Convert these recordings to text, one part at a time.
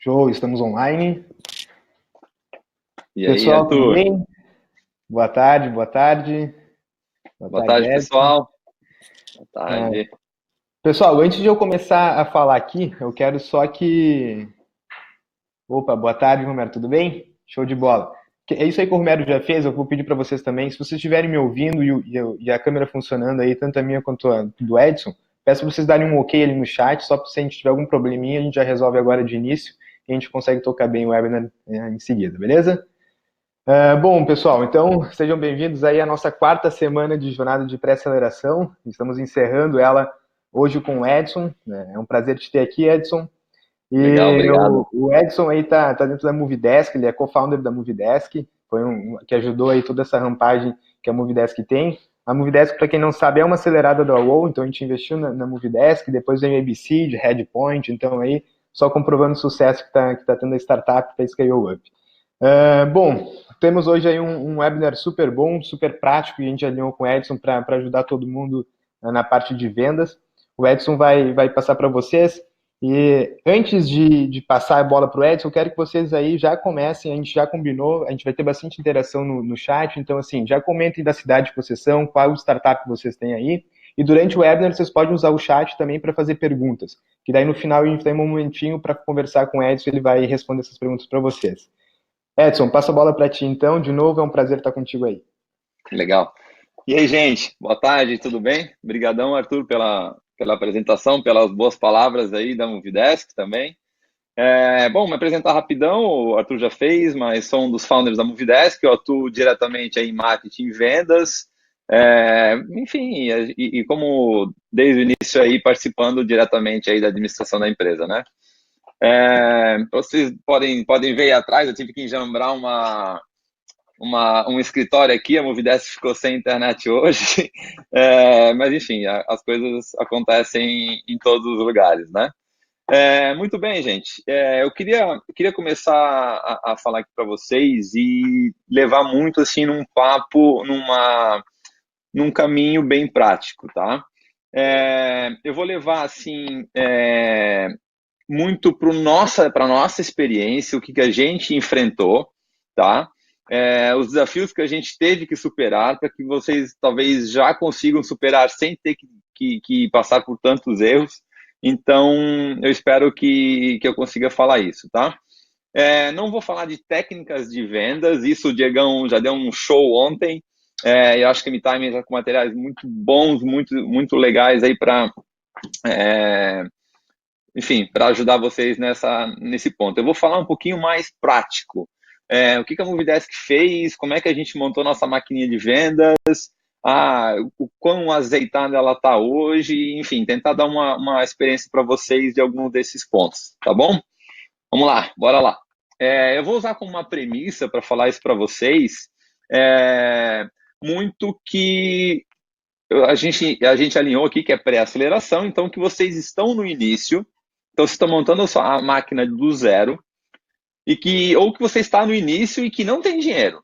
Show, estamos online. E aí, Pessoal, tudo Arthur? bem? Boa tarde, boa tarde. Boa Boa tarde, tarde, Edson. pessoal. Boa Ah, tarde. pessoal, antes de eu começar a falar aqui, eu quero só que. Opa, boa tarde, Romero, tudo bem? Show de bola. É isso aí que o Romero já fez, eu vou pedir para vocês também. Se vocês estiverem me ouvindo e a câmera funcionando aí, tanto a minha quanto a do Edson, peço para vocês darem um ok ali no chat, só se a gente tiver algum probleminha, a gente já resolve agora de início e a gente consegue tocar bem o webinar em seguida, beleza? Bom, pessoal, então sejam bem-vindos aí à nossa quarta semana de jornada de pré-aceleração. Estamos encerrando ela hoje com o Edson, né? É um prazer te ter aqui, Edson. Legal, E obrigado. o Edson aí tá dentro da Movidesk, ele é co-founder da Movidesk, foi que ajudou aí toda essa rampagem que a Movidesk tem. A Movidesk, para quem não sabe, é uma acelerada da UOL, então a gente investiu na Movidesk, depois veio a ABC, de Headpoint, então aí só comprovando o sucesso que tá tendo a startup para Scale Up. Bom, temos hoje aí um webinar super bom, super prático, e a gente alinhou com o Edson para ajudar todo mundo na parte de vendas. O Edson vai passar para vocês. E antes de passar a bola para o Edson, eu quero que vocês aí já comecem, a gente já combinou, a gente vai ter bastante interação no chat, então assim, já comentem da cidade que vocês são, qual startup vocês têm aí, e durante o webinar vocês podem usar o chat também para fazer perguntas, que daí no final a gente tem um momentinho para conversar com o Edson, ele vai responder essas perguntas para vocês. Edson, passa a bola para ti então. De novo, é um prazer estar contigo aí. Legal. E aí, gente? Boa tarde, tudo bem? Obrigadão, Arthur, pela apresentação, pelas boas palavras aí da Movidesk também. Bom, me apresentar rapidão, o Arthur já fez, mas sou um dos founders da Movidesk, eu atuo diretamente aí em marketing e vendas, enfim, e como desde o início aí participando diretamente aí da administração da empresa, né? Vocês podem ver aí atrás, eu tive que enjambrar um escritório aqui, a Movidesk ficou sem internet hoje, mas enfim, as coisas acontecem em todos os lugares, né? Muito bem, gente. Eu queria começar a falar aqui para vocês e levar muito assim num papo, num caminho bem prático, tá? Eu vou levar assim muito para nossa experiência, o que a gente enfrentou, tá? Os desafios que a gente teve que superar para que vocês talvez já consigam superar sem ter que passar por tantos erros. Então, eu espero que eu consiga falar isso, tá? Não vou falar de técnicas de vendas, isso o Diegão já deu um show ontem. Eu acho que a MeTime está com materiais muito bons, muito, muito legais aí para enfim, para ajudar vocês nesse ponto. Eu vou falar um pouquinho mais prático. O que a Movidesk fez, como é que a gente montou nossa maquininha de vendas, o quão azeitada ela está hoje, enfim, tentar dar uma experiência para vocês de algum desses pontos, tá bom? Vamos lá, bora lá. Eu vou usar como uma premissa para falar isso para vocês, muito que a gente alinhou aqui que é pré-aceleração, então que vocês estão no início, então você está montando a máquina do zero, ou que você está no início e que não tem dinheiro,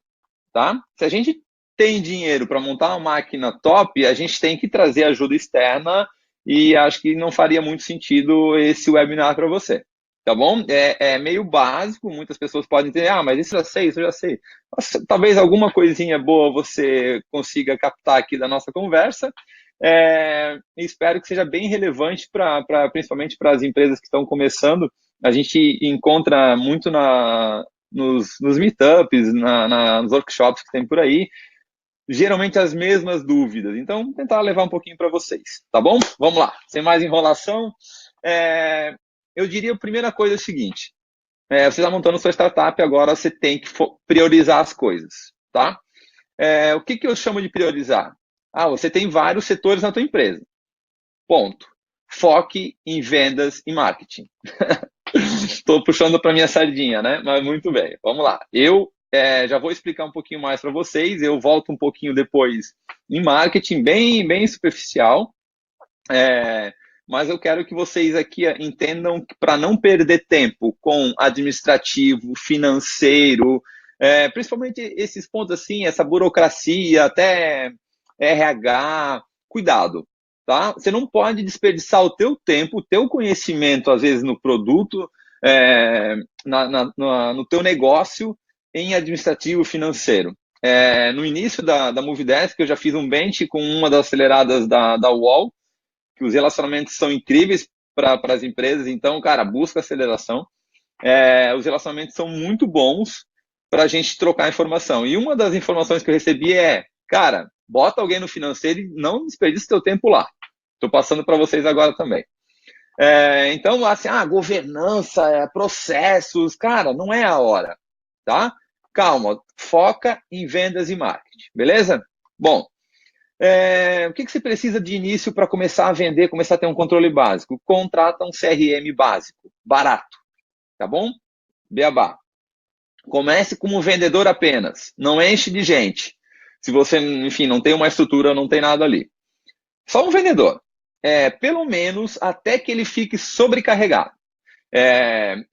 tá? Se a gente tem dinheiro para montar uma máquina top, a gente tem que trazer ajuda externa e acho que não faria muito sentido esse webinar para você, tá bom? É meio básico, muitas pessoas podem entender, mas isso eu já sei. Mas, talvez alguma coisinha boa você consiga captar aqui da nossa conversa. Espero que seja bem relevante principalmente para as empresas que estão começando. A gente encontra muito nos meetups, nos workshops que tem por aí, geralmente as mesmas dúvidas. Então, vou tentar levar um pouquinho para vocês, tá bom? Vamos lá, sem mais enrolação. Eu diria a primeira coisa é o seguinte: você está montando sua startup, agora você tem que priorizar as coisas, tá? O que eu chamo de priorizar? Você tem vários setores na tua empresa. Ponto. Foque em vendas e marketing. Estou puxando para minha sardinha, né? Mas muito bem, vamos lá. Eu já vou explicar um pouquinho mais para vocês. Eu volto um pouquinho depois em marketing, bem, bem superficial. Mas eu quero que vocês aqui entendam que para não perder tempo com administrativo, financeiro, principalmente esses pontos assim, essa burocracia, até RH, cuidado, tá? Você não pode desperdiçar o teu tempo, o teu conhecimento, às vezes, no produto, no teu negócio em administrativo financeiro. No início da Movidesk, eu já fiz um bench com uma das aceleradas da UOL, que os relacionamentos são incríveis para as empresas, então, cara, busca aceleração. Os relacionamentos são muito bons para a gente trocar informação. E uma das informações que eu recebi cara, bota alguém no financeiro e não desperdice seu tempo lá. Estou passando para vocês agora também. Então, assim, governança, processos, cara, não é a hora, tá? Calma, foca em vendas e marketing, beleza? Bom, o que você precisa de início para começar a vender, começar a ter um controle básico? Contrata um CRM básico, barato, tá bom? Beabá. Comece como vendedor apenas, não enche de gente. Se você, enfim, não tem uma estrutura, não tem nada ali. Só um vendedor. Pelo menos até que ele fique sobrecarregado.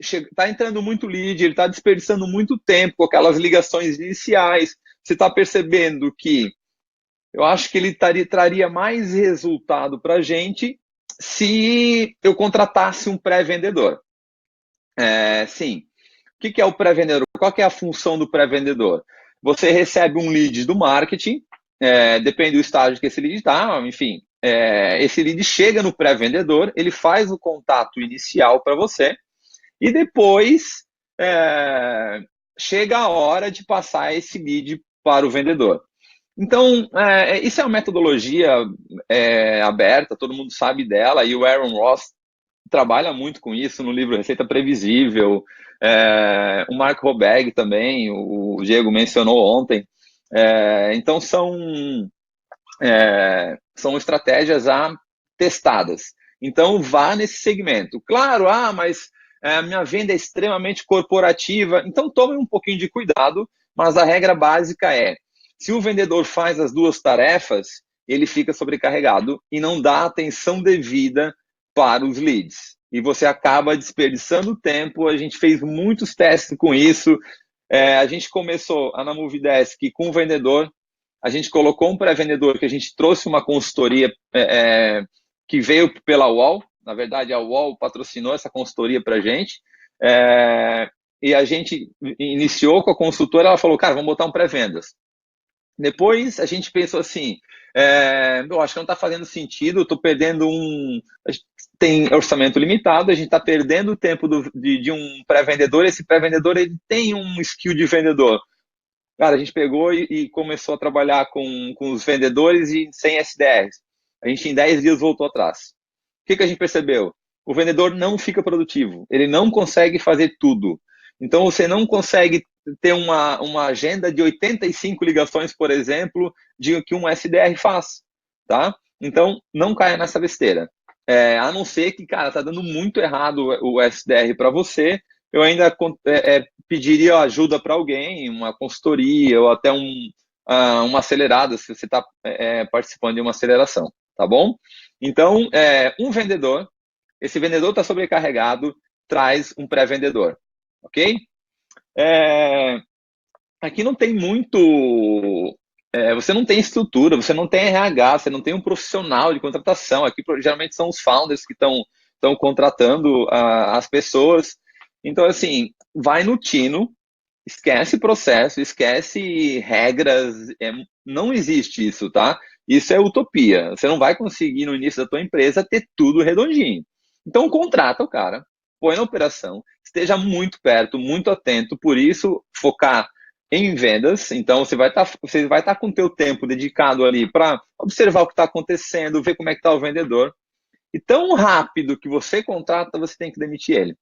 Está entrando muito lead, ele está desperdiçando muito tempo com aquelas ligações iniciais. Você está percebendo que eu acho que ele traria mais resultado para a gente se eu contratasse um pré-vendedor. Sim. O que é o pré-vendedor? Qual que é a função do pré-vendedor? Você recebe um lead do marketing, depende do estágio que esse lead está, enfim, esse lead chega no pré-vendedor, ele faz o contato inicial para você e depois chega a hora de passar esse lead para o vendedor. Então, isso é uma metodologia aberta, todo mundo sabe dela, e o Aaron Ross trabalha muito com isso no livro Receita Previsível, o Mark Roberg também, o Diego mencionou ontem. Então, são estratégias testadas. Então, vá nesse segmento. Claro, mas a minha venda é extremamente corporativa, então tome um pouquinho de cuidado, mas a regra básica se o vendedor faz as duas tarefas, ele fica sobrecarregado e não dá atenção devida para os leads. E você acaba desperdiçando tempo. A gente fez muitos testes com isso. A gente começou na Movidesk com o vendedor. A gente colocou um pré-vendedor que a gente trouxe uma consultoria que veio pela UOL. Na verdade, a UOL patrocinou essa consultoria para a gente. E a gente iniciou com a consultora. Ela falou, cara, vamos botar um pré-vendas. Depois a gente pensou assim, eu acho que não está fazendo sentido, estou perdendo tem orçamento limitado, a gente está perdendo o tempo de um pré-vendedor, esse pré-vendedor ele tem um skill de vendedor. Cara, a gente pegou e começou a trabalhar com os vendedores e sem SDRs. A gente em 10 dias voltou atrás. O que a gente percebeu? O vendedor não fica produtivo, ele não consegue fazer tudo. Então você não consegue ter uma agenda de 85 ligações, por exemplo, de que um SDR faz, tá? Então, não caia nessa besteira. A não ser que, cara, tá dando muito errado o SDR para você, eu ainda pediria ajuda para alguém, uma consultoria ou até uma acelerada, se você está participando de uma aceleração, tá bom? Então, um vendedor, esse vendedor está sobrecarregado, traz um pré-vendedor, ok? Aqui não tem muito. Você não tem estrutura, você não tem RH, você não tem um profissional de contratação. Aqui geralmente são os founders que estão contratando as pessoas. Então, assim, vai no tino, esquece processo, esquece regras. Não existe isso, tá? Isso é utopia. Você não vai conseguir no início da tua empresa ter tudo redondinho. Então, contrata o cara, põe na operação, esteja muito perto, muito atento. Por isso, focar em vendas. Então, você vai estar com o teu tempo dedicado ali para observar o que está acontecendo, ver como é que está o vendedor. E tão rápido que você contrata, você tem que demitir ele.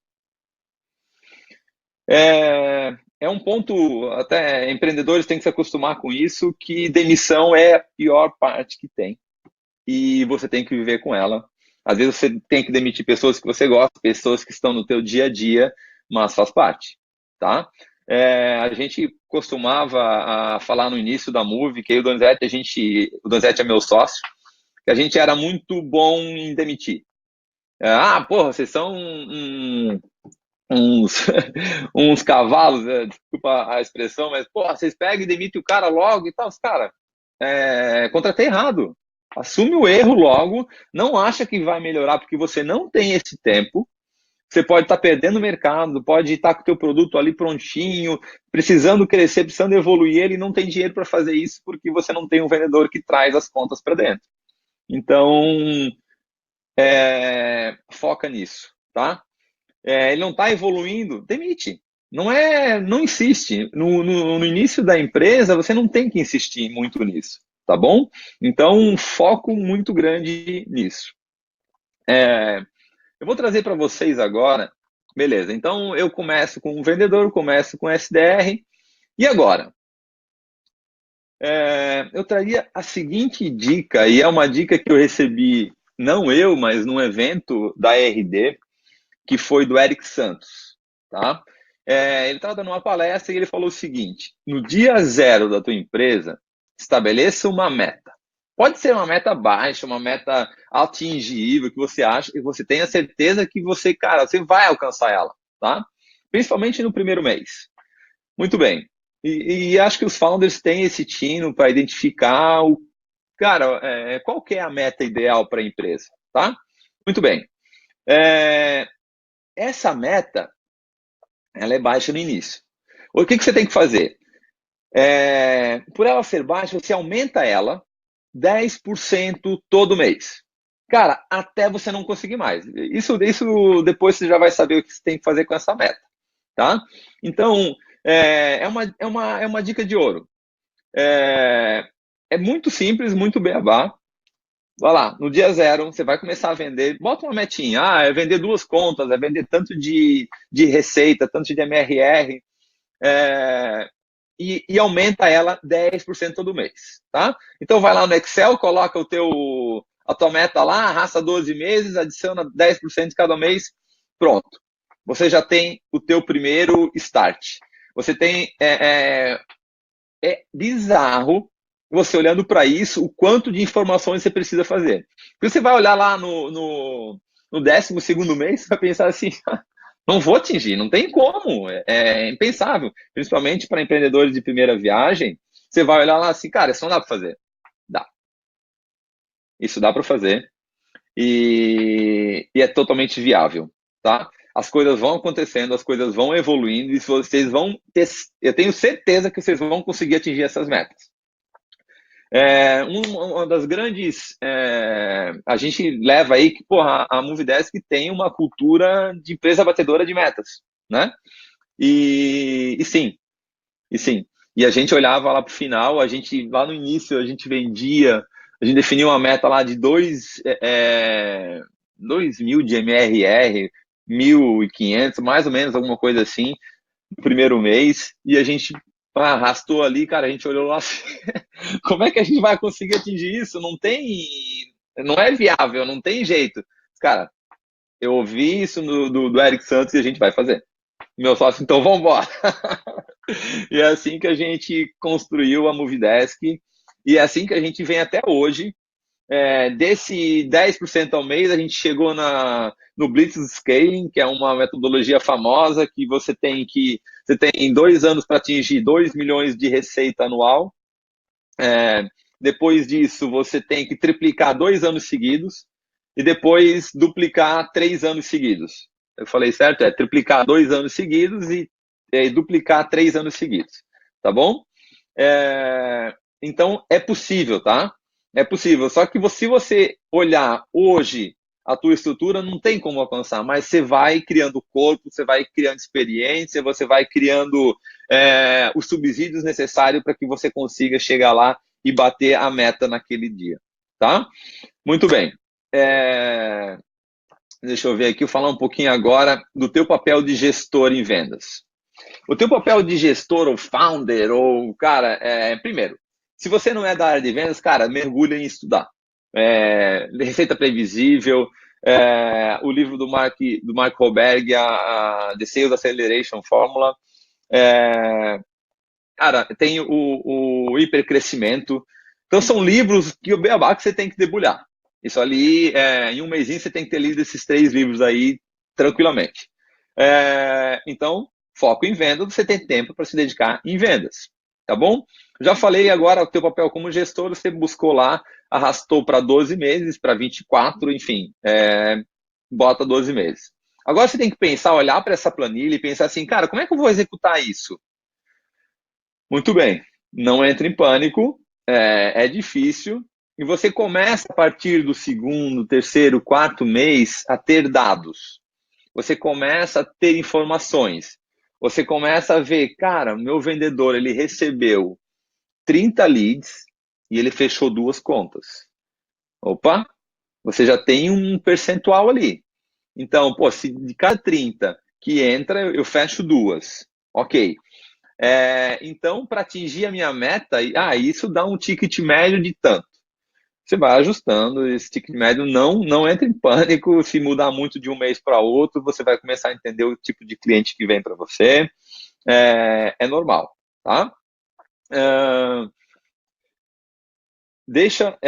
É um ponto, até empreendedores têm que se acostumar com isso, que demissão é a pior parte que tem. E você tem que viver com ela. Às vezes você tem que demitir pessoas que você gosta, pessoas que estão no teu dia a dia, mas faz parte, tá? A gente costumava falar no início da Move, que aí o Donizete é meu sócio, que a gente era muito bom em demitir. Porra, vocês são uns, uns cavalos, desculpa a expressão, mas, porra, vocês pegam e demitem o cara logo e tal. Cara, contratei errado. Assume o erro logo, não acha que vai melhorar porque você não tem esse tempo. você pode estar perdendo o mercado, pode estar com o teu produto ali prontinho, precisando crescer, precisando evoluir, ele não tem dinheiro para fazer isso porque você não tem um vendedor que traz as contas para dentro. Então, foca nisso, tá? Ele não está evoluindo, demite. Não insiste. No início da empresa, você não tem que insistir muito nisso, tá bom? Então, um foco muito grande nisso. Eu vou trazer para vocês agora, beleza, então eu começo com o vendedor, começo com SDR, e agora? Eu traria a seguinte dica, e é uma dica que eu recebi, não eu, mas num evento da RD, que foi do Eric Santos, tá? Ele estava dando uma palestra e ele falou o seguinte: no dia zero da tua empresa, estabeleça uma meta. Pode ser uma meta baixa, uma meta atingível, que você acha, que você tenha certeza que você, cara, você vai alcançar ela, tá? Principalmente no primeiro mês. Muito bem. E acho que os founders têm esse tino para identificar cara, qual que é a meta ideal para a empresa, tá? Muito bem. Essa meta, ela é baixa no início. O que você tem que fazer? Por ela ser baixa, você aumenta ela 10% todo mês. Cara, até você não conseguir mais. Isso depois você já vai saber o que você tem que fazer com essa meta, tá? Então, é uma dica de ouro. É muito simples, muito beabá. Vai lá, no dia zero, você vai começar a vender, bota uma metinha, é vender 2 contas, é vender tanto de receita, tanto de MRR, e aumenta ela 10% todo mês, tá? Então vai lá no Excel, coloca a tua meta lá, arrasta 12 meses, adiciona 10% de cada mês, pronto. Você já tem o teu primeiro start. Você tem, bizarro você olhando para isso, o quanto de informações você precisa fazer. Porque você vai olhar lá no 12º mês, você vai pensar assim, não vou atingir, não tem como, é impensável. Principalmente para empreendedores de primeira viagem, você vai olhar lá assim, cara, isso não dá para fazer. Dá. Isso dá para fazer e é totalmente viável, tá? As coisas vão acontecendo, as coisas vão evoluindo e vocês vão ter, eu tenho certeza que vocês vão conseguir atingir essas metas. Uma das grandes. A gente leva aí que, porra, a Movidesk tem uma cultura de empresa batedora de metas, né? E sim, e sim. E a gente olhava lá para o final, lá no início, a gente vendia, a gente definiu uma meta lá de 2.000 de MRR, 1.500, mais ou menos, alguma coisa assim, no primeiro mês, e a gente arrastou ali, cara, a gente olhou lá assim, como é que a gente vai conseguir atingir isso? Não é viável, não tem jeito. Cara, eu ouvi isso do Eric Santos e a gente vai fazer. Meu sócio, então vamos embora. E é assim que a gente construiu a Movidesk e é assim que a gente vem até hoje. Desse 10% ao mês, a gente chegou no Blitz Scaling, que é uma metodologia famosa que você tem 2 anos para atingir 2 milhões de receita anual. Depois disso, você tem que triplicar 2 anos seguidos e depois duplicar 3 anos seguidos. Eu falei certo? Triplicar 2 anos seguidos e duplicar 3 anos seguidos. Tá bom? Então, é possível, tá? É possível. Só que se você olhar hoje a tua estrutura, não tem como alcançar, mas você vai criando corpo, você vai criando experiência, você vai criando os subsídios necessários para que você consiga chegar lá e bater a meta naquele dia, tá? Muito bem. Deixa eu ver aqui, falar um pouquinho agora do teu papel de gestor em vendas. O teu papel de gestor ou founder, ou, cara, primeiro, se você não é da área de vendas, cara, mergulha em estudar. Receita Previsível, o livro do Mark Roberg, a The Sales Acceleration Formula, cara, tem o Hipercrescimento. Então, são livros que o beabá que você tem que debulhar. Isso ali, em um mêsinho, você tem que ter lido esses 3 livros aí tranquilamente. Então, foco em vendas, você tem tempo para se dedicar em vendas, tá bom? Já falei agora o teu papel como gestor, você buscou lá, arrastou para 12 meses, para 24, enfim, bota 12 meses. Agora você tem que pensar, olhar para essa planilha e pensar assim, cara, como é que eu vou executar isso? Muito bem, não entre em pânico, é difícil, e você começa a partir do segundo, terceiro, quarto mês a ter dados. Você começa a ter informações. Você começa a ver, cara, meu vendedor, ele recebeu 30 leads e ele fechou 2 contas. Opa, você já tem um percentual ali. Então, pô, se de cada 30 que entra, eu fecho 2. Ok. Então, para atingir a minha meta, isso dá um ticket médio de tanto. Você vai ajustando esse ticket médio, não entra em pânico. Se mudar muito de um mês para outro, você vai começar a entender o tipo de cliente que vem para você. É normal, tá? Deixa.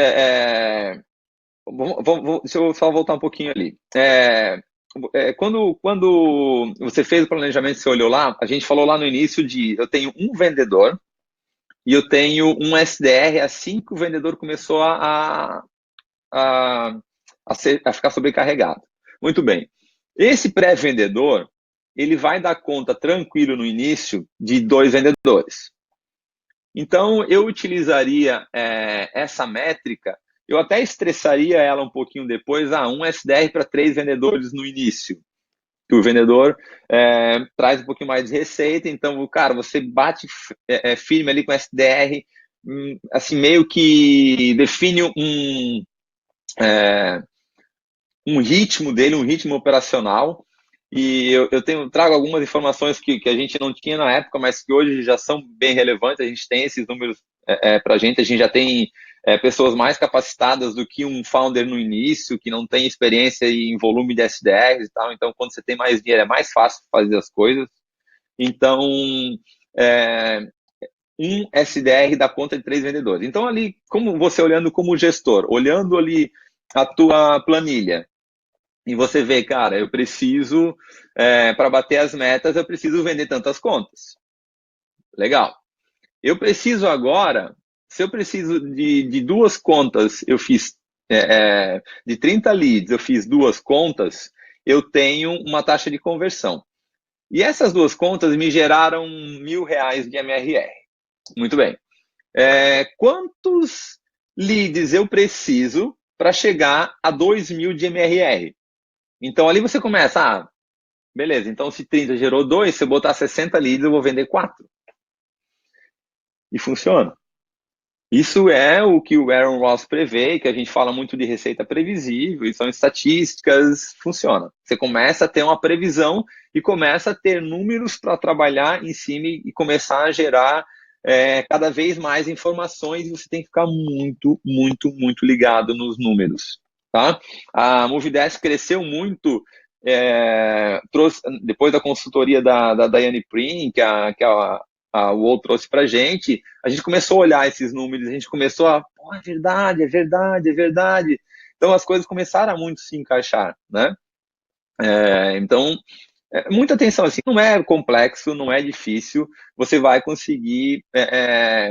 Deixa eu só voltar um pouquinho ali. Quando você fez o planejamento, você olhou lá, a gente falou lá no início de eu tenho um vendedor e eu tenho um SDR assim que o vendedor começou a, a ficar sobrecarregado. Muito bem. Esse pré-vendedor, ele vai dar conta tranquilo no início de 2 vendedores. Então, eu utilizaria essa métrica, eu até estressaria ela um pouquinho depois, um SDR para 3 vendedores no início, que o vendedor traz um pouquinho mais de receita, então, cara, você bate firme ali com o SDR, assim, meio que define um ritmo dele, um ritmo operacional, e eu trago algumas informações que a gente não tinha na época, mas que hoje já são bem relevantes. A gente tem esses números para a gente já tem pessoas mais capacitadas do que um founder no início, que não tem experiência em volume de SDRs e tal. Então, quando você tem mais dinheiro, é mais fácil fazer as coisas. Então, é, um SDR dá conta de 3 vendedores. Então, ali, como você olhando como gestor, olhando ali a tua planilha, e você vê, cara, eu preciso, para bater as metas, eu preciso vender tantas contas. Legal. Eu preciso agora, se eu preciso de 2 contas, eu fiz de 30 leads, eu fiz 2 contas, eu tenho uma taxa de conversão. E essas 2 contas me geraram R$ 1.000 de MRR. Muito bem. Quantos leads eu preciso para chegar a 2.000 de MRR? Então, ali você começa, beleza, então se 30 gerou 2, se eu botar 60 leads, eu vou vender 4. E funciona. Isso é o que o Aaron Ross prevê, que a gente fala muito de receita previsível, e são estatísticas, funciona. Você começa a ter uma previsão e começa a ter números para trabalhar em cima e começar a gerar cada vez mais informações, e você tem que ficar muito, muito, muito ligado nos números. Tá? A Movidesk cresceu muito depois da consultoria da Diane Prim, que a UOL trouxe para a gente começou a olhar esses números, a gente começou é verdade, é verdade, é verdade. Então as coisas começaram a muito se encaixar, né? Então, muita atenção, assim, não é complexo, não é difícil, você vai conseguir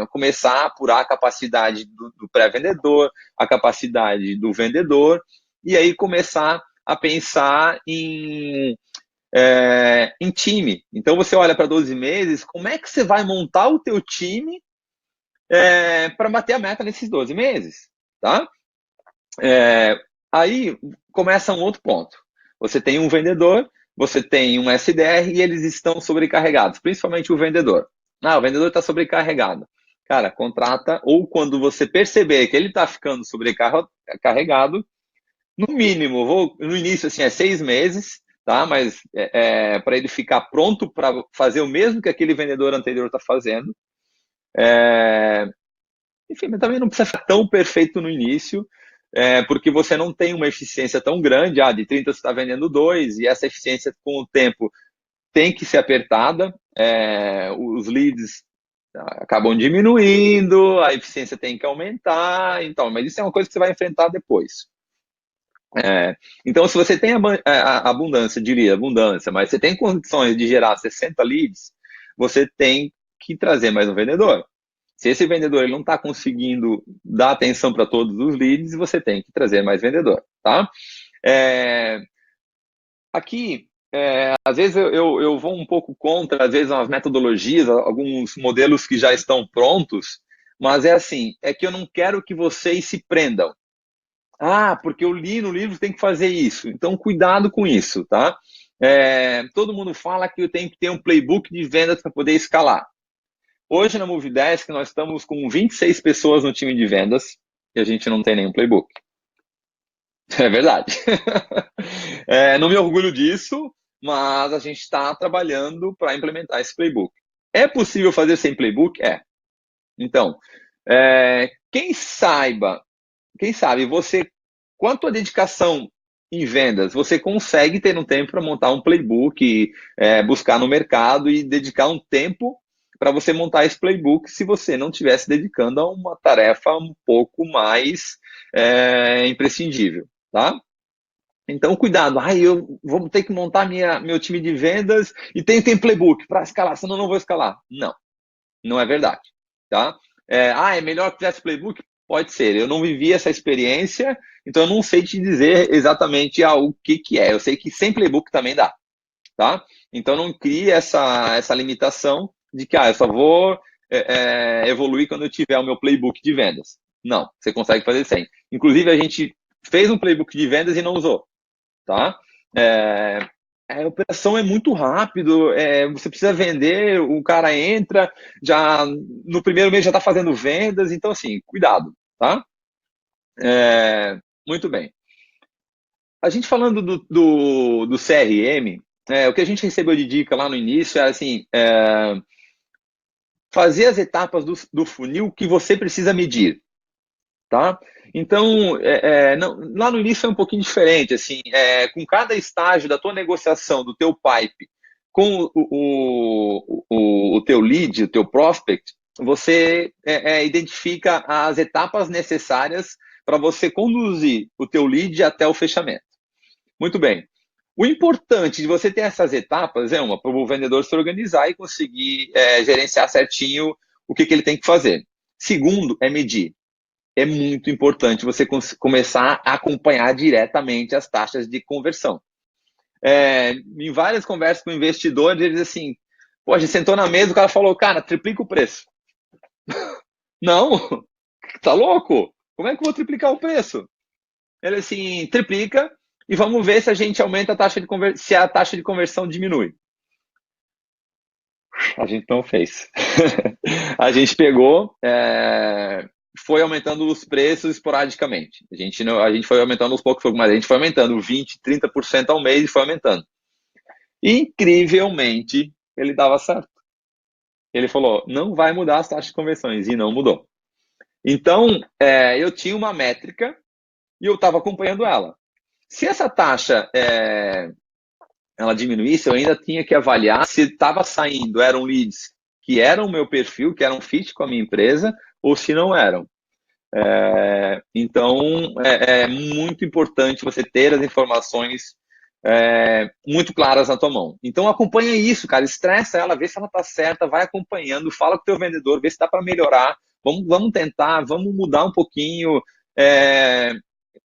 começar a apurar a capacidade do pré-vendedor, a capacidade do vendedor, e aí começar a pensar em time. Então você olha para 12 meses, como é que você vai montar o teu time para bater a meta nesses 12 meses, tá? Aí começa um outro ponto. Você tem um vendedor, você tem um SDR e eles estão sobrecarregados, principalmente o vendedor. O vendedor está sobrecarregado. Cara, contrata, ou quando você perceber que ele está ficando sobrecarregado, no mínimo, no início assim, 6 meses, tá? Mas para ele ficar pronto para fazer o mesmo que aquele vendedor anterior está fazendo. Enfim, mas também não precisa ficar tão perfeito no início, porque você não tem uma eficiência tão grande. De 30 você está vendendo 2, e essa eficiência com o tempo tem que ser apertada. Os leads acabam diminuindo, a eficiência tem que aumentar, então, mas isso é uma coisa que você vai enfrentar depois. Então, se você tem abundância, diria abundância, mas você tem condições de gerar 60 leads, você tem que trazer mais um vendedor. Se esse vendedor ele não está conseguindo dar atenção para todos os leads, você tem que trazer mais vendedor, tá? Aqui às vezes eu vou um pouco contra, às vezes, umas metodologias, alguns modelos que já estão prontos, mas é assim, é que eu não quero que vocês se prendam. Ah, porque eu li no livro, tem que fazer isso. Então, cuidado com isso, tá? Todo mundo fala que eu tenho que ter um playbook de vendas para poder escalar. Hoje na Movidesk nós estamos com 26 pessoas no time de vendas e a gente não tem nenhum playbook. É verdade. Não me orgulho disso, mas a gente está trabalhando para implementar esse playbook. É possível fazer sem playbook? É. Então, quem sabe você, com a tua dedicação em vendas, você consegue ter um tempo para montar um playbook, buscar no mercado e dedicar um tempo para você montar esse playbook se você não estivesse dedicando a uma tarefa um pouco mais imprescindível, tá? Então, cuidado. Eu vou ter que montar meu time de vendas e tem playbook para escalar, senão eu não vou escalar. Não, não é verdade, tá? É melhor que tivesse playbook? Pode ser. Eu não vivi essa experiência, então eu não sei te dizer exatamente o que é. Eu sei que sem playbook também dá, tá? Então não crie essa limitação de que eu só vou evoluir quando eu tiver o meu playbook de vendas. Não, você consegue fazer sem. Inclusive, a gente fez um playbook de vendas e não usou, tá? É, a operação é muito rápido, você precisa vender, o cara entra, já no primeiro mês já está fazendo vendas, então assim, cuidado, tá? Muito bem. A gente falando do CRM, o que a gente recebeu de dica lá no início é assim, fazer as etapas do funil que você precisa medir, tá? Então, lá no início é um pouquinho diferente, assim, com cada estágio da tua negociação, do teu pipe, com o teu lead, o teu prospect, você identifica as etapas necessárias para você conduzir o teu lead até o fechamento. Muito bem. O importante de você ter essas etapas é para o vendedor se organizar e conseguir gerenciar certinho o que ele tem que fazer. Segundo, é medir. É muito importante você começar a acompanhar diretamente as taxas de conversão. Em várias conversas com investidores, eles assim, pô, a gente sentou na mesa, o cara falou, cara, triplica o preço. Não, tá louco? Como é que eu vou triplicar o preço? Ele assim, triplica e vamos ver se a gente aumenta a taxa de se a taxa de conversão diminui. A gente não fez. A gente pegou, foi aumentando os preços esporadicamente. A gente foi aumentando aos poucos, mas a gente foi aumentando 20, 30% ao mês e foi aumentando. Incrivelmente, ele dava certo. Ele falou, não vai mudar as taxas de conversões, e não mudou. Então, eu tinha uma métrica e eu estava acompanhando ela. Se essa taxa ela diminuísse, eu ainda tinha que avaliar se estava saindo, eram leads que eram o meu perfil, que eram fit com a minha empresa, ou se não eram. Então, é muito importante você ter as informações muito claras na tua mão. Então, acompanha isso, cara. Estressa ela, vê se ela está certa, vai acompanhando, fala com o teu vendedor, vê se dá para melhorar. Vamos tentar, vamos mudar um pouquinho.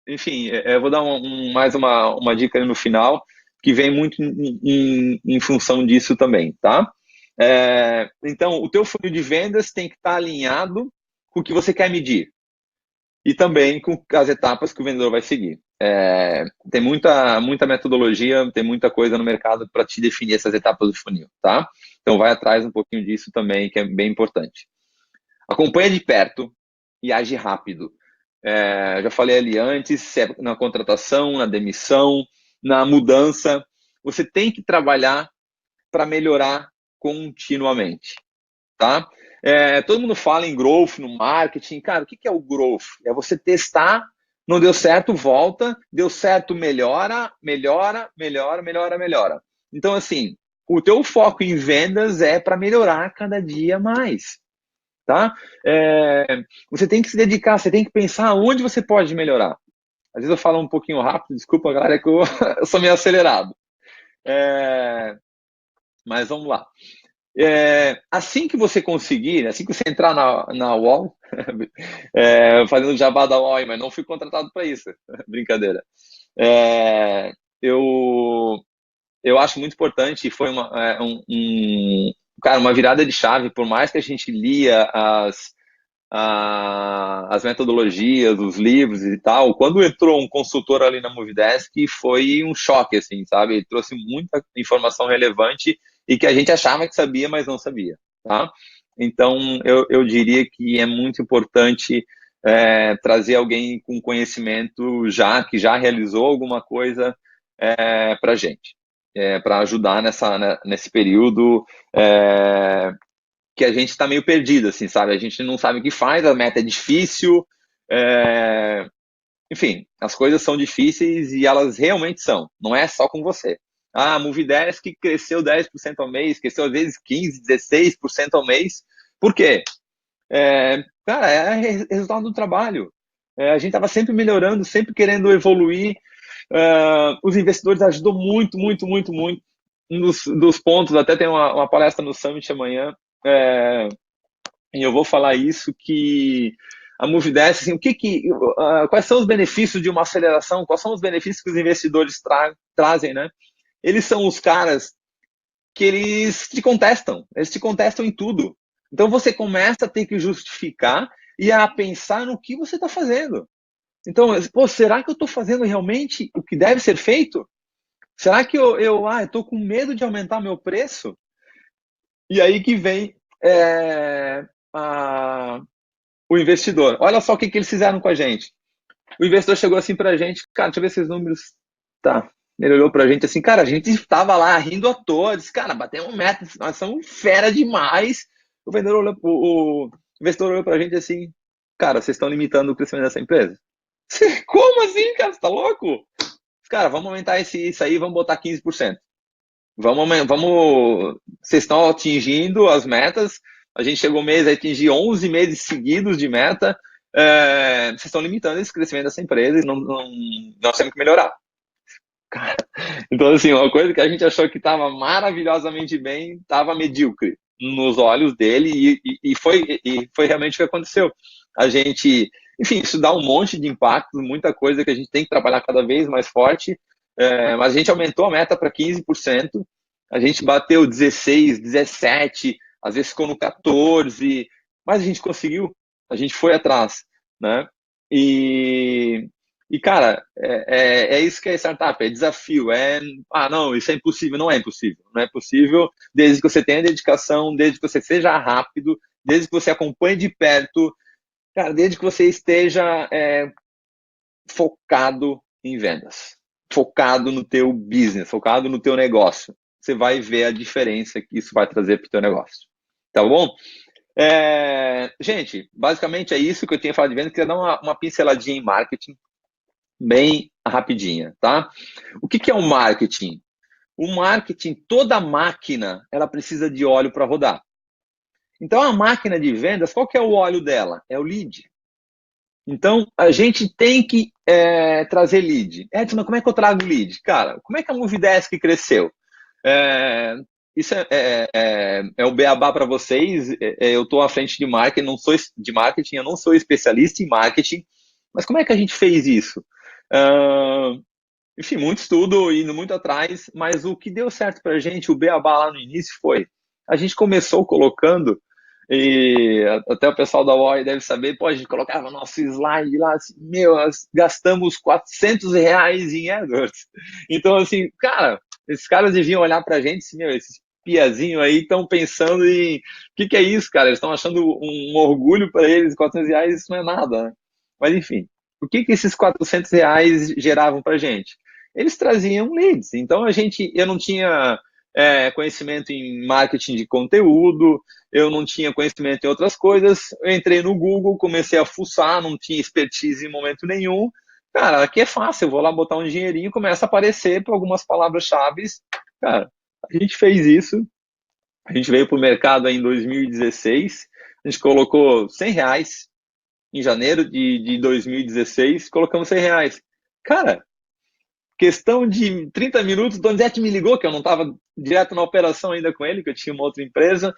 Enfim, eu vou dar mais uma dica ali no final, que vem muito em função disso também, tá? Então, o teu funil de vendas tem que estar alinhado com o que você quer medir e também com as etapas que o vendedor vai seguir. Tem muita metodologia, tem muita coisa no mercado para te definir essas etapas do funil, tá? Então vai atrás um pouquinho disso também, que é bem importante. Acompanha de perto e age rápido. Já falei ali antes, se é na contratação, na demissão, na mudança, você tem que trabalhar para melhorar continuamente, tá? Todo mundo fala em growth no marketing. Cara, o que é o growth? É você testar, não deu certo, volta, deu certo, melhora, melhora, melhora, melhora, melhora. Então, assim, o teu foco em vendas é para melhorar cada dia mais, tá? Você tem que se dedicar, você tem que pensar onde você pode melhorar. Às vezes eu falo um pouquinho rápido, desculpa, galera, é que eu sou meio acelerado. Mas vamos lá. Assim que você conseguir, assim que você entrar na UOL, fazendo jabá da UOL, mas não fui contratado para isso, brincadeira. Eu eu acho muito importante, e foi cara, uma virada de chave, por mais que a gente lia as metodologias, os livros e tal, quando entrou um consultor ali na Movidesk, foi um choque, assim, sabe? Ele trouxe muita informação relevante e que a gente achava que sabia, mas não sabia, tá? Então, eu diria que é muito importante trazer alguém com conhecimento que já realizou alguma coisa para a gente, para ajudar nesse período que a gente está meio perdido, assim, sabe? A gente não sabe o que faz, a meta é difícil, é... enfim, as coisas são difíceis e elas realmente são, não é só com você. Ah, a Movidesk cresceu 10% ao mês, cresceu às vezes 15, 16% ao mês. Por quê? Cara, resultado do trabalho. A gente estava sempre melhorando, sempre querendo evoluir. Os investidores ajudam muito, muito, muito, muito. Um dos pontos, até tem uma palestra no Summit amanhã, e eu vou falar isso, que a Movidesk, assim, quais são os benefícios de uma aceleração, quais são os benefícios que os investidores trazem, né? Eles são os caras que eles te contestam em tudo. Então você começa a ter que justificar e a pensar no que você está fazendo. Então, pô, será que eu estou fazendo realmente o que deve ser feito? Será que eu estou com medo de aumentar meu preço? E aí que vem a, o investidor. Olha só o que eles fizeram com a gente. O investidor chegou assim pra gente, cara, deixa eu ver esses números. Tá. Ele olhou pra gente assim, cara, a gente estava lá rindo à toa, disse, cara, batemos meta, nós somos fera demais. O vendedor olhou, o investidor olhou pra gente assim, cara, vocês estão limitando o crescimento dessa empresa. Como assim, cara? Você tá louco? Cara, vamos aumentar isso aí, vamos botar 15%. Vocês estão atingindo as metas. A gente chegou o mês a atingir 11 meses seguidos de meta. Vocês estão limitando esse crescimento dessa empresa e nós temos que melhorar. Cara, então, assim, uma coisa que a gente achou que estava maravilhosamente bem, estava medíocre nos olhos dele e foi realmente o que aconteceu. A gente, enfim, isso dá um monte de impacto, muita coisa que a gente tem que trabalhar cada vez mais forte, mas a gente aumentou a meta para 15%, a gente bateu 16, 17, às vezes ficou no 14, mas a gente conseguiu, a gente foi atrás, né? E cara, é isso que é startup, é desafio, não, isso é impossível, não é impossível, não é possível desde que você tenha dedicação, desde que você seja rápido, desde que você acompanhe de perto, cara, desde que você esteja focado em vendas, focado no teu business, focado no teu negócio, você vai ver a diferença que isso vai trazer para o teu negócio, tá bom? Gente, basicamente é isso que eu tinha falado de venda, queria dar uma pinceladinha em marketing, bem rapidinha, tá? O que é o marketing? O marketing, toda máquina, ela precisa de óleo para rodar. Então, a máquina de vendas, qual que é o óleo dela? É o lead. Então, a gente tem que trazer lead. Edson, mas como é que eu trago lead? Cara, como é que a Movidesk cresceu? Isso é o beabá para vocês. Eu estou à frente de marketing, eu não sou especialista em marketing, mas como é que a gente fez isso? Enfim, muito estudo, indo muito atrás, mas o que deu certo para a gente, o beabá lá no início foi, a gente começou colocando, e até o pessoal da UOL deve saber, pô, a gente colocava nosso slide lá, assim, nós gastamos R$ 400 em AdWords. Então, assim, cara, esses caras deviam olhar para a gente, assim, esses piazinho aí estão pensando em, o que é isso, cara? Eles estão achando um orgulho para eles, R$ 400, isso não é nada, né? Mas, enfim, o que esses R$ 400 geravam para a gente? Eles traziam leads. Então eu não tinha conhecimento em marketing de conteúdo, eu não tinha conhecimento em outras coisas. Eu entrei no Google, comecei a fuçar, não tinha expertise em momento nenhum. Cara, aqui é fácil, eu vou lá botar um dinheirinho, começa a aparecer por algumas palavras-chave. Cara, a gente fez isso, a gente veio para o mercado em 2016, a gente colocou R$ 100 em janeiro de 2016, colocamos R$ 100. Cara, questão de 30 minutos, o Donizete me ligou, que eu não estava direto na operação ainda com ele, que eu tinha uma outra empresa.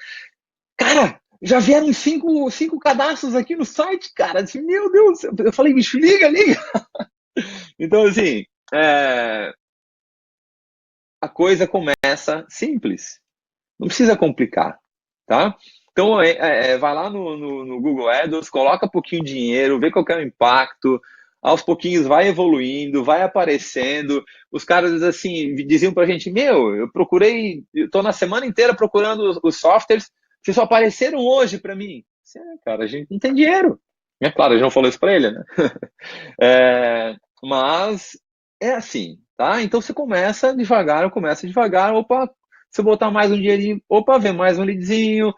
Cara, já vieram cinco cadastros aqui no site, cara. Assim, meu Deus, eu falei, bicho, liga, liga. Então, assim, a coisa começa simples. Não precisa complicar, tá? Então, vai lá no Google AdWords, coloca pouquinho de dinheiro, vê qual que é o impacto, aos pouquinhos vai evoluindo, vai aparecendo. Os caras, assim, diziam pra gente, eu tô na semana inteira procurando os softwares, vocês só apareceram hoje pra mim. Cara, a gente não tem dinheiro. É claro, a gente não falou isso pra ele, né? Mas é assim, tá? Então você começa devagar, opa, se eu botar mais um dinheirinho, opa, vem mais um leadzinho,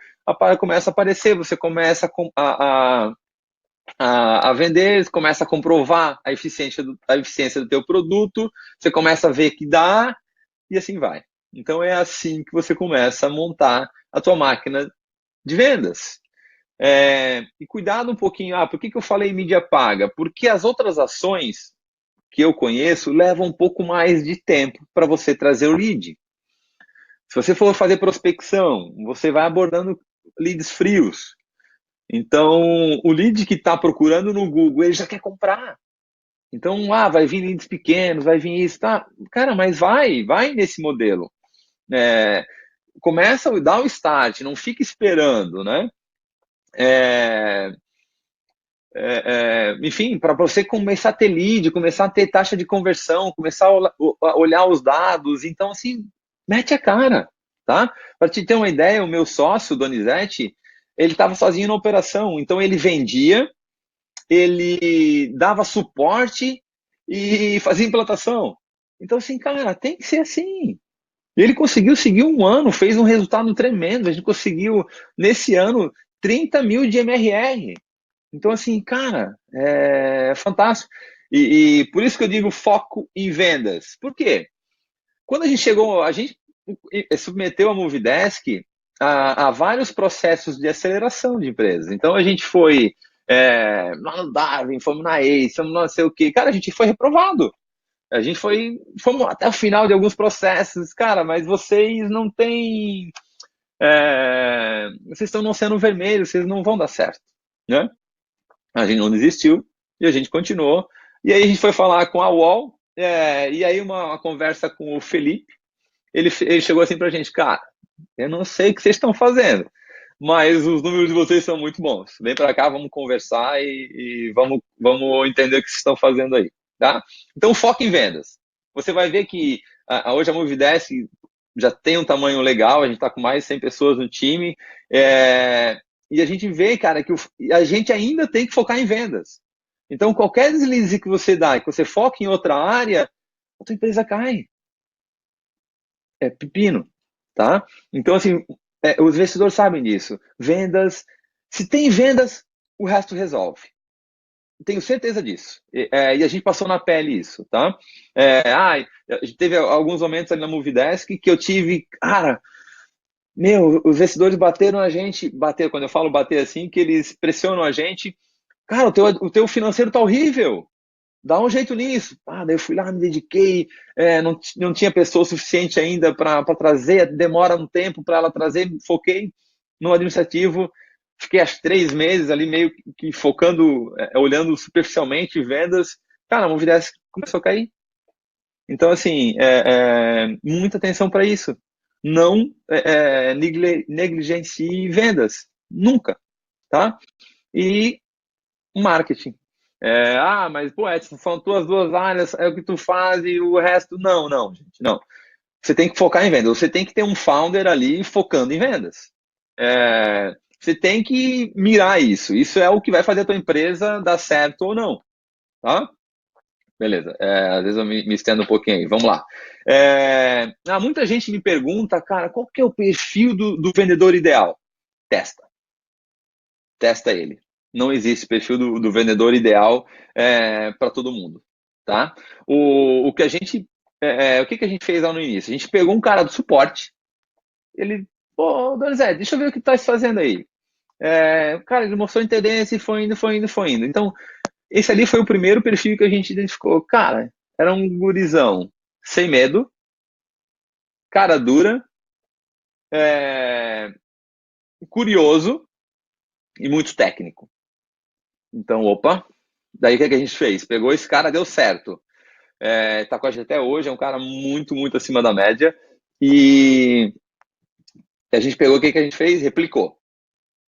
começa a aparecer, você começa a vender, você começa a comprovar a eficiência do teu produto, você começa a ver que dá, e assim vai. Então é assim que você começa a montar a tua máquina de vendas. E cuidado um pouquinho, por que eu falei mídia paga? Porque as outras ações que eu conheço levam um pouco mais de tempo para você trazer o lead. Se você for fazer prospecção, você vai abordando leads frios. Então, o lead que está procurando no Google, ele já quer comprar. Então, vai vir leads pequenos, vai vir isso, tá? Cara, mas vai nesse modelo. Começa a dar o start, não fica esperando, né? Enfim, para você começar a ter lead, começar a ter taxa de conversão, começar a olhar os dados. Então, assim, mete a cara, tá? Para te ter uma ideia, o meu sócio, o Donizete, ele estava sozinho na operação. Então, ele vendia, ele dava suporte e fazia implantação. Então, assim, cara, tem que ser assim. E ele conseguiu seguir um ano, fez um resultado tremendo. A gente conseguiu, nesse ano, 30 mil de MRR. Então, assim, cara, é fantástico. E por isso que eu digo foco em vendas. Por quê? Quando a gente submeteu a Movidesk a vários processos de aceleração de empresas. Então, a gente foi lá no Darwin, fomos na ACE, fomos não sei o quê. Cara, a gente foi reprovado. Fomos até o final de alguns processos. Cara, mas vocês não têm... vocês estão no oceano vermelho, vocês não vão dar certo, né? A gente não desistiu e a gente continuou. E aí a gente foi falar com a UOL, e aí uma conversa com o Felipe, ele chegou assim pra gente, cara, eu não sei o que vocês estão fazendo, mas os números de vocês são muito bons. Vem para cá, vamos conversar e vamos entender o que vocês estão fazendo aí, tá? Então foca em vendas. Você vai ver que hoje a Movidesk já tem um tamanho legal, a gente está com mais de 100 pessoas no time, e a gente vê, cara, que a gente ainda tem que focar em vendas. Então, qualquer deslize que você dá, que você foca em outra área, a tua empresa cai. É pepino, tá? Então, assim, os investidores sabem disso. Vendas, se tem vendas, o resto resolve. Tenho certeza disso. E a gente passou na pele isso, tá? A gente teve alguns momentos ali na Movidesk que eu tive, cara, os investidores bateram a gente, quando eu falo bater assim, que eles pressionam a gente. Cara, o teu financeiro tá horrível. Dá um jeito nisso. Daí eu fui lá, me dediquei, não tinha pessoa suficiente ainda para trazer, demora um tempo para ela trazer, foquei no administrativo, fiquei às 3 meses ali meio que focando, olhando superficialmente vendas. Cara, a Movidesk começou a cair. Então, assim, muita atenção para isso. Não negligencie vendas. Nunca, tá? E marketing. Mas, pô, Edson, são tuas duas áreas, é o que tu faz e o resto... Não, não, gente, não. Você tem que focar em vendas. Você tem que ter um founder ali focando em vendas. Você tem que mirar isso. Isso é o que vai fazer a tua empresa dar certo ou não, tá? Beleza. Às vezes eu me estendo um pouquinho aí. Vamos lá. Muita gente me pergunta, cara, qual que é o perfil do vendedor ideal? Testa. Testa ele. Não existe perfil do vendedor ideal para todo mundo, tá? O que que a gente fez lá no início? A gente pegou um cara do suporte, ele, pô, Donizete, deixa eu ver o que tá se fazendo aí. Cara, ele mostrou interesse e foi indo, foi indo, foi indo. Então, esse ali foi o primeiro perfil que a gente identificou. Cara, era um gurizão sem medo, cara dura, curioso e muito técnico. Então, opa, daí o que a gente fez? Pegou esse cara, deu certo. tá com a gente até hoje, é um cara muito, muito acima da média. E a gente pegou, o que a gente fez? Replicou.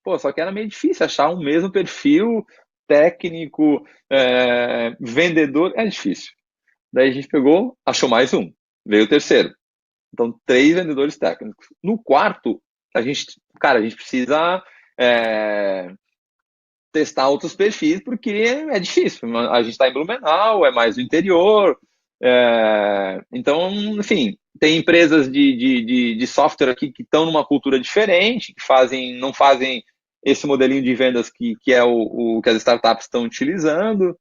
Pô, só que era meio difícil achar um mesmo perfil técnico, vendedor, é difícil. Daí a gente pegou, achou mais um, veio o terceiro. Então, 3 vendedores técnicos. No quarto, cara, a gente precisa é, testar outros perfis, porque é difícil. A gente está em Blumenau, é mais no interior. Então, enfim, tem empresas de software aqui que estão numa cultura diferente, que não fazem esse modelinho de vendas que é o que as startups estão utilizando.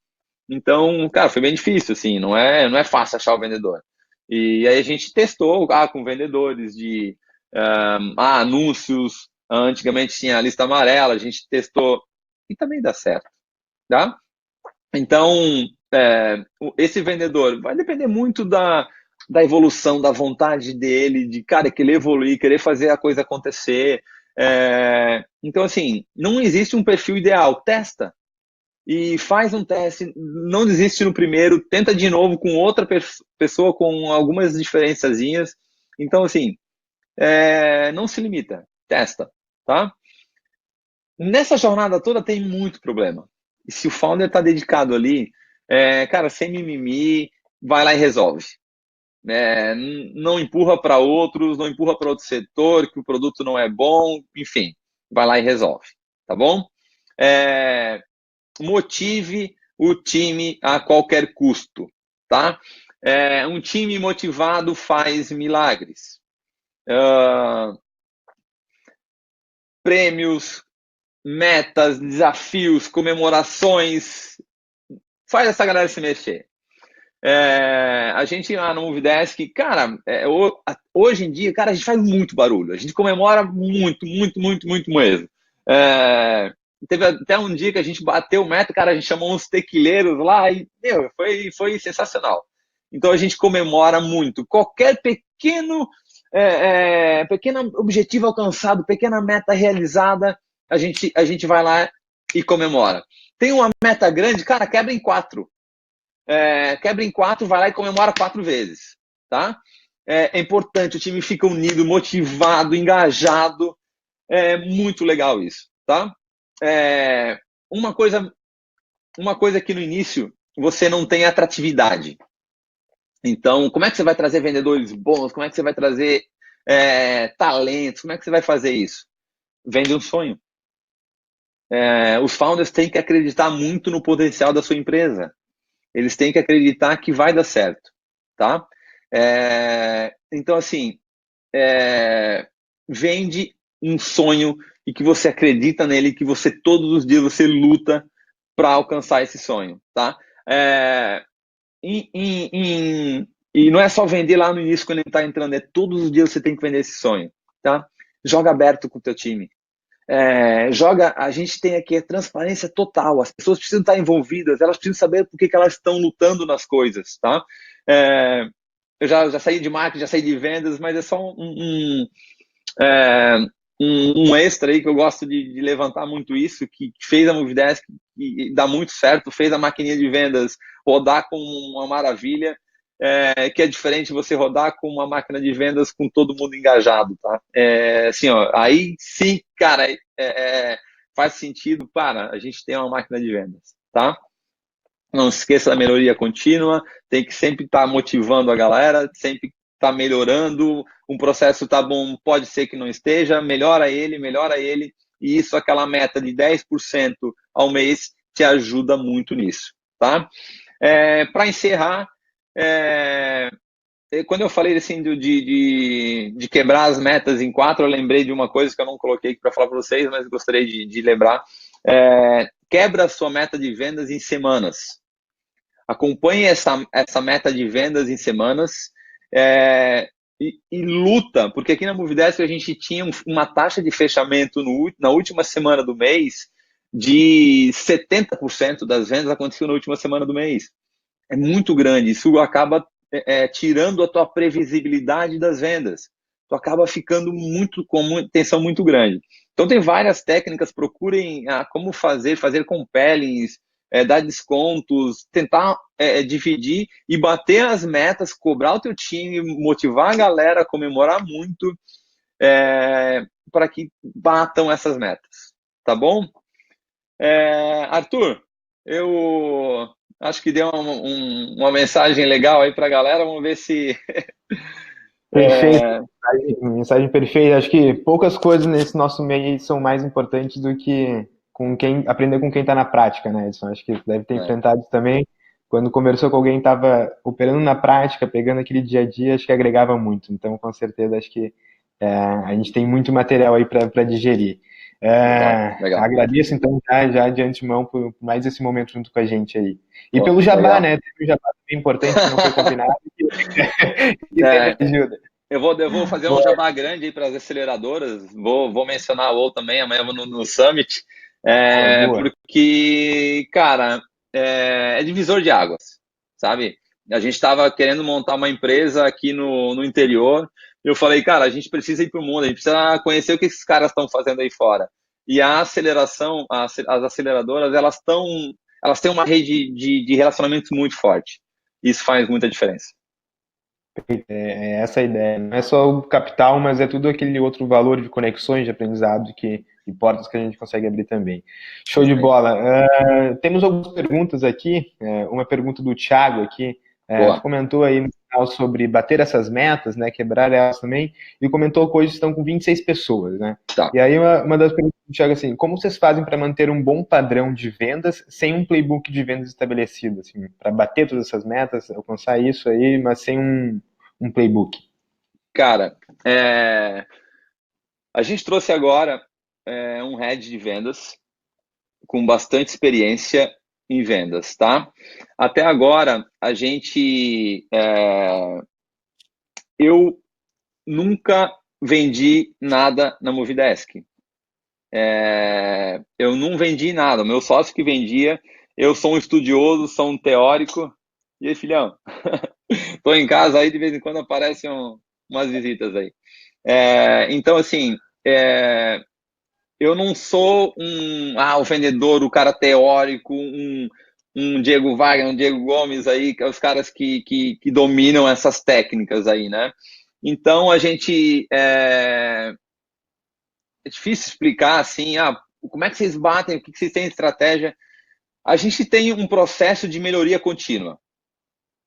Então, cara, foi bem difícil, assim, não é fácil achar o vendedor. E aí a gente testou com vendedores de anúncios. Antigamente tinha a lista amarela, a gente testou e também dá certo, tá? Então, esse vendedor vai depender muito da evolução, da vontade dele, de, cara, querer evoluir, querer fazer a coisa acontecer. Então, assim, não existe um perfil ideal. Testa e faz um teste, não desiste no primeiro, tenta de novo com outra pessoa com algumas diferençazinhas. Então, assim, não se limita, testa, tá? Nessa jornada toda tem muito problema. E se o founder está dedicado ali, cara, sem mimimi, vai lá e resolve. Não empurra para outros, não empurra para outro setor, que o produto não é bom, enfim, vai lá e resolve, tá bom? Motive o time a qualquer custo, tá? Um time motivado faz milagres. Prêmios, metas, desafios, comemorações, faz essa galera se mexer. A gente lá no Movidesk, cara, hoje em dia, cara, a gente faz muito barulho. A gente comemora muito, muito, muito, muito mesmo. Teve até um dia que a gente bateu meta, cara, a gente chamou uns tequileiros lá e, meu, foi sensacional. Então a gente comemora muito. Qualquer pequeno objetivo alcançado, pequena meta realizada, a gente vai lá e comemora. Tem uma meta grande, cara, quebra em 4. Quebra em 4, vai lá e comemora 4 vezes, tá? É importante, o time fica unido, motivado, engajado. É muito legal isso, tá? Uma coisa que no início você não tem atratividade. Então, como é que você vai trazer vendedores bons? Como é que você vai trazer talentos? Como é que você vai fazer isso? Vende um sonho. Os founders têm que acreditar muito no potencial da sua empresa. Eles têm que acreditar que vai dar certo, tá? Então, assim, vende um sonho e que você acredita nele, que você todos os dias você luta para alcançar esse sonho, tá? E não é só vender lá no início quando ele está entrando, todos os dias você tem que vender esse sonho, tá? Joga aberto com o teu time. A gente tem aqui a transparência total, as pessoas precisam estar envolvidas, elas precisam saber por que elas estão lutando nas coisas, tá? Eu já saí de marketing, já saí de vendas, mas é só um extra aí que eu gosto de levantar muito isso, que fez a Movidesk e dá muito certo, fez a maquininha de vendas rodar com uma maravilha, que é diferente você rodar com uma máquina de vendas com todo mundo engajado, tá? Assim, ó, aí sim, cara, faz sentido para a gente ter uma máquina de vendas, tá? Não se esqueça da melhoria contínua, tem que sempre estar motivando a galera, sempre estar melhorando. Um processo tá bom, pode ser que não esteja, melhora ele, e isso, aquela meta de 10% ao mês, te ajuda muito nisso, tá? Para encerrar, quando eu falei assim de quebrar as metas em 4, eu lembrei de uma coisa que eu não coloquei aqui para falar para vocês, mas gostaria de lembrar. Quebra a sua meta de vendas em semanas. Acompanhe essa meta de vendas em semanas e luta, porque aqui na Movidesk a gente tinha uma taxa de fechamento na última semana do mês de 70% das vendas aconteciam na última semana do mês. É muito grande, isso acaba tirando a tua previsibilidade das vendas. Tu acaba ficando com uma tensão muito grande. Então tem várias técnicas, procurem como fazer compellings, dar descontos, tentar dividir e bater as metas, cobrar o teu time, motivar a galera a comemorar muito, para que batam essas metas, tá bom? Arthur, eu acho que deu uma mensagem legal aí para a galera, vamos ver se... Perfeito, mensagem perfeita. Acho que poucas coisas nesse nosso meio aí são mais importantes do que aprender com quem está na prática, né, Edson? Acho que deve ter enfrentado isso também. Quando conversou com alguém que estava operando na prática, pegando aquele dia a dia, acho que agregava muito. Então, com certeza, acho que a gente tem muito material aí para digerir. Legal. Agradeço, então, já de antemão por mais esse momento junto com a gente aí. E Pô, pelo jabá, legal. né? Teve um jabá bem importante que não foi combinado, que É, sempre ajuda. eu vou fazer um jabá grande aí para as aceleradoras. Vou mencionar a UOL também, amanhã eu vou no Summit. Boa. Porque, cara, é divisor de águas, sabe? A gente estava querendo montar uma empresa aqui no interior. E eu falei, cara, a gente precisa ir para o mundo, a gente precisa conhecer o que esses caras estão fazendo aí fora. E a aceleração, as aceleradoras, elas têm uma rede de relacionamentos muito forte. Isso faz muita diferença. É essa a ideia. Não é só o capital, mas é tudo aquele outro valor de conexões, de aprendizado e portas que a gente consegue abrir também. Show de bola. Temos algumas perguntas aqui. Uma pergunta do Thiago aqui. Tu Boa. comentou aí no final sobre bater essas metas, né, quebrar elas também, e comentou que hoje estão com 26 pessoas, né? Tá. E aí uma das perguntas do Thiago é assim, como vocês fazem para manter um bom padrão de vendas sem um playbook de vendas estabelecido, assim, para bater todas essas metas, alcançar isso aí, mas sem um playbook? Cara, a gente trouxe agora um head de vendas com bastante experiência em vendas, tá? Até agora, eu nunca vendi nada na Movidesk. Eu não vendi nada, o meu sócio que vendia. Eu sou um estudioso, sou um teórico. E aí, filhão? Tô em casa aí, de vez em quando aparecem umas visitas aí. Então, assim, eu não sou o vendedor, o cara teórico, um Diego Wagner, um Diego Gomes aí, que é os caras que dominam essas técnicas aí, né? Então, é difícil explicar assim, como é que vocês batem, o que vocês têm de estratégia. A gente tem um processo de melhoria contínua,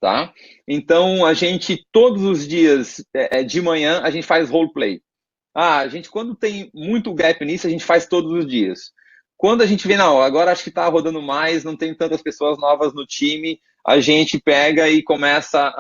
tá? Então, a gente, todos os dias de manhã, a gente faz roleplay. A gente, quando tem muito gap nisso, a gente faz todos os dias. Quando a gente vê, não, agora acho que está rodando mais, não tem tantas pessoas novas no time, a gente pega e começa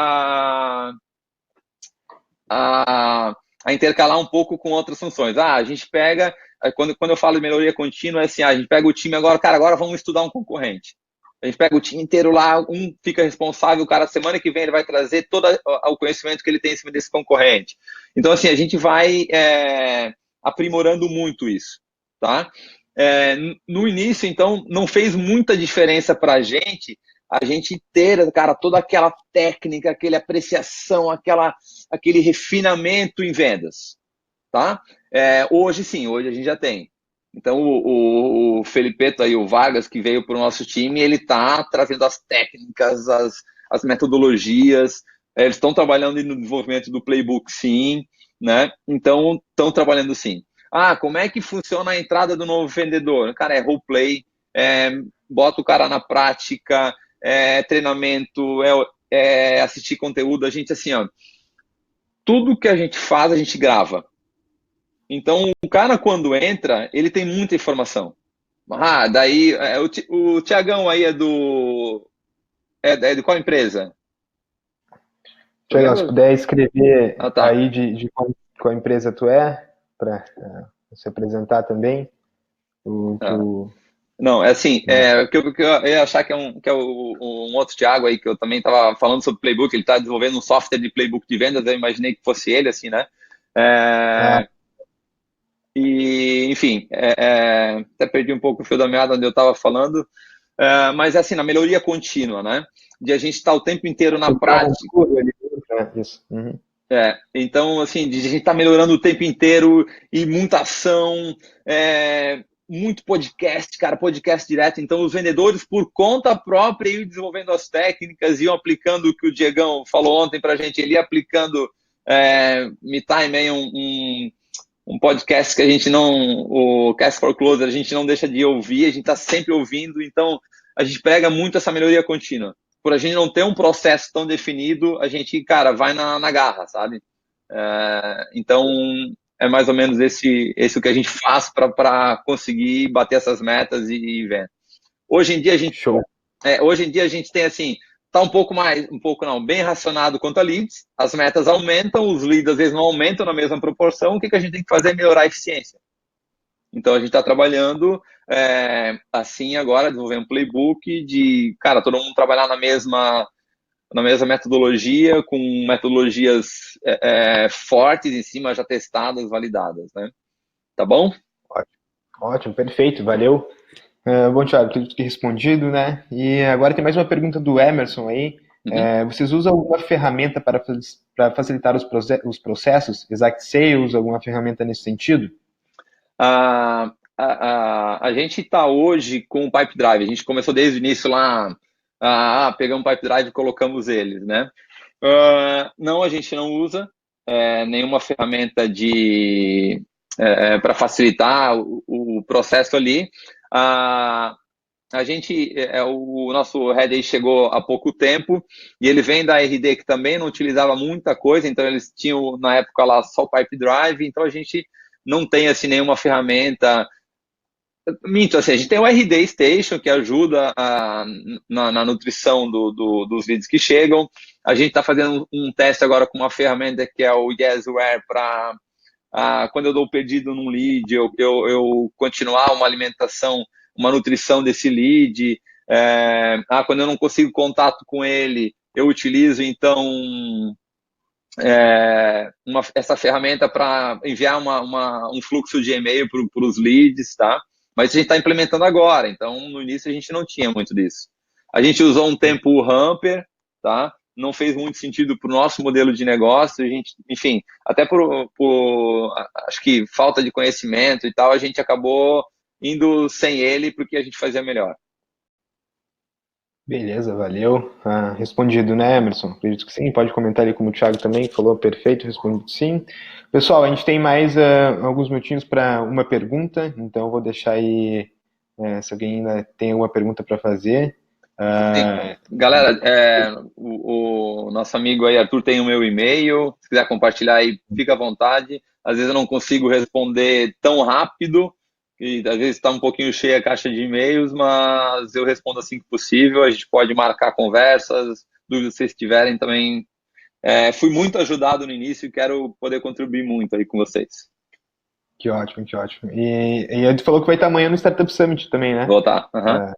a intercalar um pouco com outras funções. A gente pega, quando eu falo de melhoria contínua, é assim, a gente pega o time agora, cara, agora vamos estudar um concorrente. A gente pega o time inteiro lá, um fica responsável, o cara, semana que vem ele vai trazer todo o conhecimento que ele tem em cima desse concorrente. Então, assim, a gente vai aprimorando muito isso, tá? No início, então, não fez muita diferença para a gente ter, cara, toda aquela técnica, aquela apreciação, aquele refinamento em vendas, tá? Hoje sim, hoje a gente já tem. Então o Felipeto aí, o Vargas, que veio para o nosso time, ele está trazendo as técnicas, as metodologias, eles estão trabalhando no desenvolvimento do playbook, sim, né? Então estão trabalhando sim. Como é que funciona a entrada do novo vendedor? Cara, é roleplay, bota o cara na prática, treinamento, assistir conteúdo. A gente, assim, ó, tudo que a gente faz, a gente grava. Então, o cara, quando entra, ele tem muita informação. Daí, o Tiagão aí é de qual empresa? Tu Tiagão, se lembra? puder escrever Tá. aí de qual empresa tu é, para se apresentar também. Ah. Não, é assim, que eu ia achar que é um outro Thiago aí, que eu também estava falando sobre playbook, ele está desenvolvendo um software de playbook de vendas, eu imaginei que fosse ele, assim, né? Ah, E, enfim, até perdi um pouco o fio da meada onde eu estava falando, mas assim, na melhoria contínua, né? De a gente estar o tempo inteiro na quebrar um prática. muro ali, né? Isso. Uhum. Então, assim, de a gente estar melhorando o tempo inteiro e muita ação, muito podcast, cara, podcast direto. Então, os vendedores, por conta própria, iam desenvolvendo as técnicas, iam aplicando o que o Diegão falou ontem pra gente, ele ia aplicando Me Time aí, um podcast que a gente não, o Cast for Closer, a gente não deixa de ouvir, a gente está sempre ouvindo, então a gente prega muito essa melhoria contínua. Por a gente não ter um processo tão definido, a gente, cara, vai na garra, sabe? Então, é mais ou menos esse o que a gente faz para conseguir bater essas metas e ver. Hoje em dia a gente Show. Hoje em dia a gente tem assim, tá um pouco não, bem racionado quanto a leads, as metas aumentam, os leads às vezes não aumentam na mesma proporção, o que a gente tem que fazer é melhorar a eficiência. Então a gente está trabalhando assim agora, desenvolvendo um playbook de, cara, todo mundo trabalhar na mesma metodologia, com metodologias fortes em cima, já testadas, validadas, né? Tá bom? Ótimo, ótimo, perfeito, valeu. Bom, Thiago, tudo que respondido, né? E agora tem mais uma pergunta do Emerson aí. Uhum. Vocês usam alguma ferramenta para facilitar os processos? Exact Sales, alguma ferramenta nesse sentido? A gente está hoje com o Pipe Drive. A gente começou desde o início lá, pegamos o Pipe Drive e colocamos eles, né? Não, a gente não usa nenhuma ferramenta para facilitar o processo ali. O nosso head aí chegou há pouco tempo e ele vem da RD que também não utilizava muita coisa, então eles tinham na época lá só o Pipe Drive, então a gente não tem assim nenhuma ferramenta. Minto, assim, a gente tem o RD Station que ajuda na nutrição dos leads que chegam. A gente está fazendo um teste agora com uma ferramenta que é o Yesware para quando eu dou o pedido num lead, eu continuar uma alimentação, uma nutrição desse lead. Quando eu não consigo contato com ele, eu utilizo então essa ferramenta para enviar um fluxo de e-mail para os leads, tá? Mas a gente está implementando agora, então no início a gente não tinha muito disso. A gente usou um tempo o Hamper, tá? Não fez muito sentido para o nosso modelo de negócio, a gente, enfim, até por acho que falta de conhecimento e tal, a gente acabou indo sem ele porque a gente fazia melhor. Beleza, valeu. Respondido, né, Emerson? Acredito que sim. Pode comentar ali como o Thiago também falou. Perfeito, respondido sim. Pessoal, a gente tem mais alguns minutinhos para uma pergunta, então eu vou deixar aí se alguém ainda tem alguma pergunta para fazer. Ah, Galera, o nosso amigo aí, Arthur, tem o meu e-mail. Se quiser compartilhar aí, fica à vontade. Às vezes eu não consigo responder tão rápido, e às vezes está um pouquinho cheia a caixa de e-mails, mas eu respondo assim que possível. A gente pode marcar conversas, dúvidas que vocês tiverem também. Fui muito ajudado no início e quero poder contribuir muito aí com vocês. que ótimo, que ótimo. E ele falou que vai estar amanhã no Startup Summit também, né? Voltar. Uhum.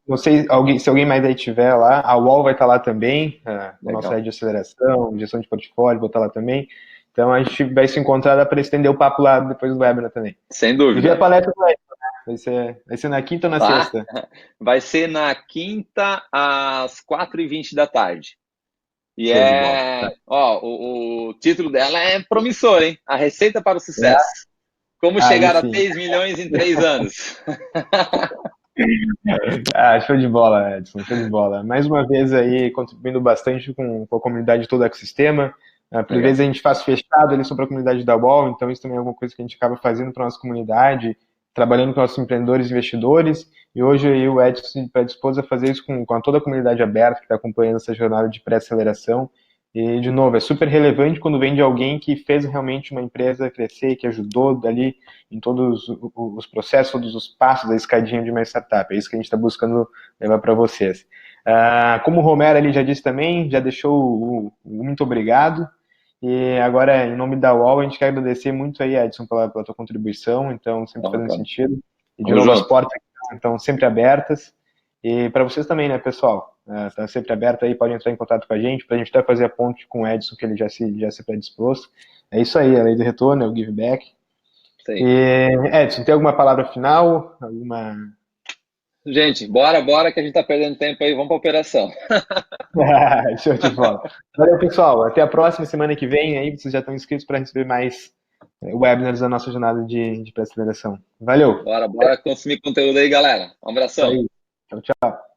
Não sei, se alguém mais aí tiver lá, a UOL vai estar lá também, o nosso Legal. área de aceleração, gestão de portfólio, vou estar lá também. Então a gente vai se encontrar para estender o papo lá depois do webinar também. Sem E ver a dúvida. palestra do Edson, né? Vai ser na quinta ou na Tá? sexta? Vai ser na quinta às 4h20 da tarde. E Show de bola. Tá. o título dela é promissor, hein? A receita para o É? sucesso. Como Aí chegar a sim. 6 milhões em 3 anos. Show de bola, Edson, show de bola. Mais uma vez aí, contribuindo bastante com a comunidade todo o ecossistema. Por Legal. vezes a gente faz fechado ali sobre a comunidade da UOL, então isso também é alguma coisa que a gente acaba fazendo para a nossa comunidade, trabalhando com nossos empreendedores e investidores. E hoje aí o Edson se predispôs a fazer isso com toda a comunidade aberta que está acompanhando essa jornada de pré-aceleração. E, de novo, é super relevante quando vem de alguém que fez realmente uma empresa crescer, que ajudou dali em todos os processos, todos os passos da escadinha de uma startup. É isso que a gente está buscando levar para vocês. Como o Romero ali já disse também, já deixou o muito obrigado. E agora, em nome da UOL, a gente quer agradecer muito aí, Edson, pela tua contribuição. Então, sempre Então, fazendo cara. sentido. E, de Tamo novo, as junto. portas estão sempre abertas. E para vocês também, né, pessoal? Está sempre aberto aí, podem entrar em contato com a gente, para a gente até fazer a ponte com o Edson, que ele já se predispôs. É isso aí, a lei do retorno, é o give back. Isso aí. E, Edson, tem alguma palavra final? Alguma. Gente, bora que a gente tá perdendo tempo aí. Vamos pra operação. Show de bola. Valeu, pessoal. Até a próxima semana que vem. Aí vocês já estão inscritos para receber mais webinars da nossa jornada de pré-aceleração. Valeu! Bora consumir conteúdo aí, galera. Um Isso abração. aí. Tchau, tchau.